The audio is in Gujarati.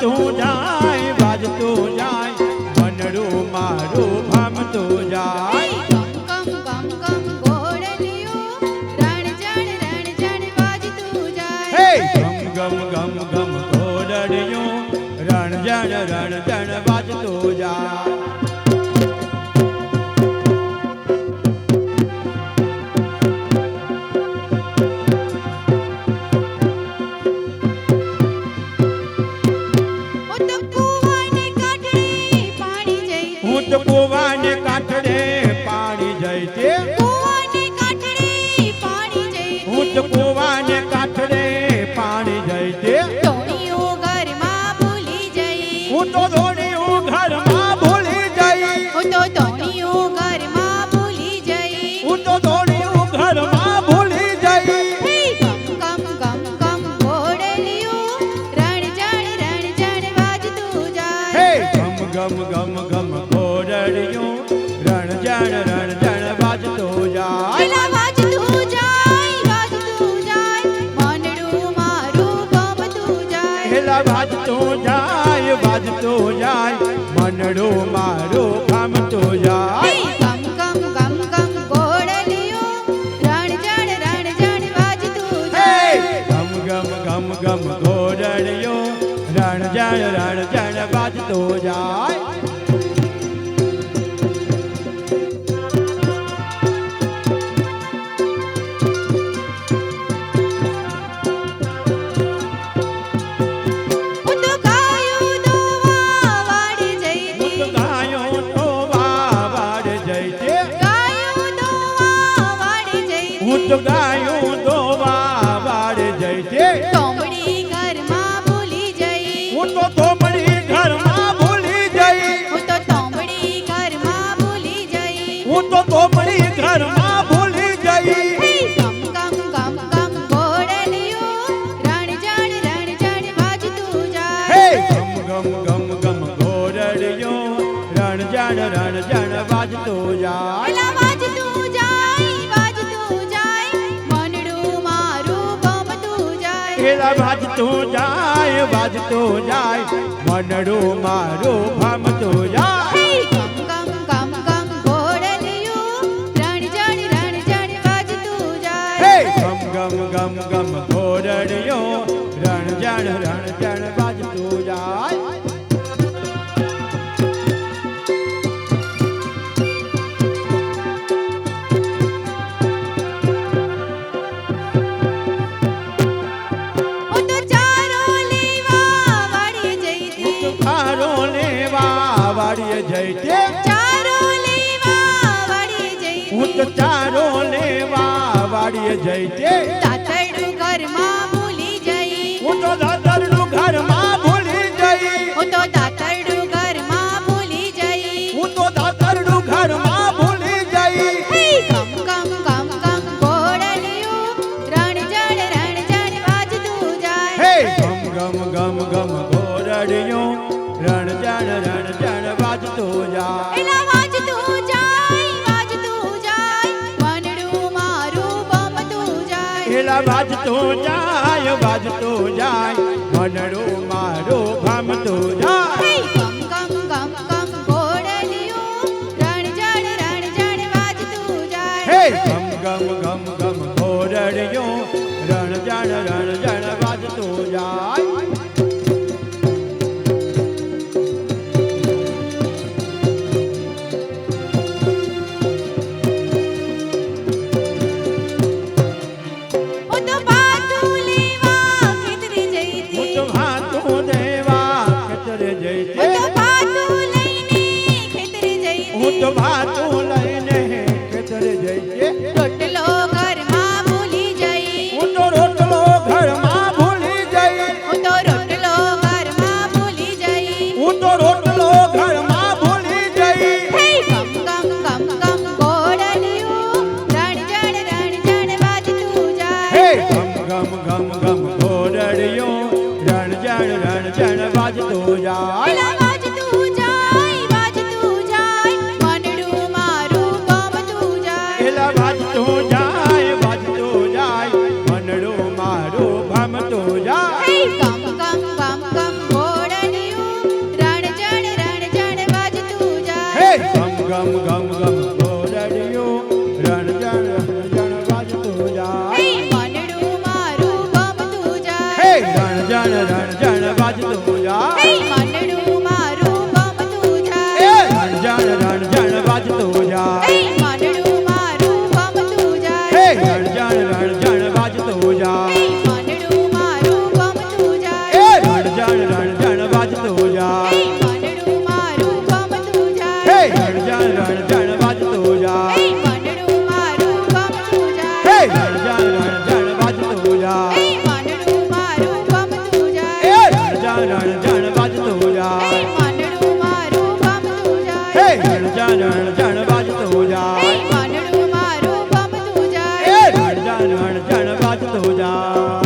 વાજતું જાય વાજતું જાય મનડું મારું ભમતું જાય ગમ ગમ ગમ ઘોડલિયું રણ જણ વાજતું જાય હે ગમ ગમ ગમ ગમ ઘોડડિયું રણ જણ વાજતું જાય કુવાને કાંઠડે પાણી જઈ તે કુવાને કાંઠડે પાણી જઈ હું તો કુવાને કાંઠડે પાણી જઈ તે ધોણીઓ ઘરમાં ભૂલી જઈ હું તો ધોણીયું ઘરમાં ભૂલી જઈ હું તો ધોણીઓ ઘરમાં ભૂલી જઈ હું તો ધોણીયું ઘરમાં ભૂલી જઈ ગમ ગમ ગમ ગમ ઘોડલિયું રણ જણ વાજતું જાય હે ગમ ગમ ગમ ગમ ઘોડડિયું રણ જણ વાજતું જાય પેલા વાજતું જાય મનડું મારું ગમતું જાય પેલા વાજતું જાય મનડું મારું ગમતું જાય ગમ ગમ ગમ ગમ ઘોડલિયું રણ જણ વાજતું જાય ગમ ગમ ગમ ગમ ઘોડડિયું રણ જણ વાજતું જાય ગાયું દોવા વાડે જઈ તે તોમડી ઘરમાં ભૂલી જઈ હું તો તોમડી ઘરમાં ભૂલી જઈ હું તો તોમડી ઘરમાં ભૂલી જઈ હું તો તોમડી ઘરમાં ભૂલી જઈ ગમ ગમ ગમ ગમ ઘોડલિયું રણ જણ વાજતું જાય હે ગમ ગમ ગમ ગમ ઘોડડિયું રણ જણ વાજતું જાય પેલા વાજતું જાય મનડું મારું ગમતું જાય પેલા વાજતું જાય મનડું મારું ભમતું જાય ગમ ગમ ગમ ગમ ઘોડલિયું રણ જણ વાજતું જાય હે ગમ ગમ ગમ ગમ ઘોડડિયું રણ જણ વાજતું જાય વાડીએ જઈ તે ચારો લેવા વાડીએ જઈ હું તો ચારો લેવા વાડીએ જઈ તે દાતરડું ઘરમાં ભૂલી જઈ હું તો દાતરડું ઘરમાં ભૂલી જઈ હું તો દાતરડું ઘરમાં ભૂલી જઈ હું તો દાતરડું ઘરમાં ભૂલી જઈ ગમ ગમ ગમ ગમ ઘોડલિયું રણ જણ વાજતું જાય હે ગમ ગમ ગમ ગમ ઘોડડિયું રણ જણ વાજતું જાય એલા વાજતું જાય મનડું મારું ગમતું જાય એલા વાજતું જાય મનડું મારું ગમતું જાય ગમ ગમ ગમ ગમ ઘોડલિયું રણ જણ વાજતું જાય હે ગમ ગમ ગમ ગમ ઘોડડિયું રણ જણ વાજતું જાય હું તો ભાતું લઈને ખેતરે જઈએ રોટલો ઘરમાં ભૂલી જઈ હું તો રોટલો ઘરમાં ભૂલી જઈ હું તો રોટલો ઘરમાં ભૂલી જઈ હું તો રોટલો ઘરમાં ભૂલી જઈ ગમ ગમ ગમ ગમ ઘોડલિયું રણ જણ વાજતું જાય હે ગમ ગમ ગમ ગમ ઘોડડિયું રણ જણ વાજતું જાય વાજતું જાય મનડું ગમ ગમ ગમ ગમ ગોરડિયું રણ જણ વાજતું જાય મનડું મારું ગમતું જાય હે રણ જણ વાજતું જાય મનડું મારું ગમતું જાય રણ જણ વાજતું જાય મનડું મારું ગમતું જાય હે રણ જણ વાજતું જાય મનડું મારું ગમતું જાય રણ જણ વાજતું જાય મનડું મારું ગમતું જાય હે રણ જણ વાજતું જાય મનડું મારું ગમતું જાય હે રણ જણ વાજતું જાય મનડું મારું ગમતું જાય જણ વાજતું જાય મનડું મારું ગમતું જાય હે જણ વાજતું જાય મનડું મારું ગમતું જાય જણ વાજતું જાય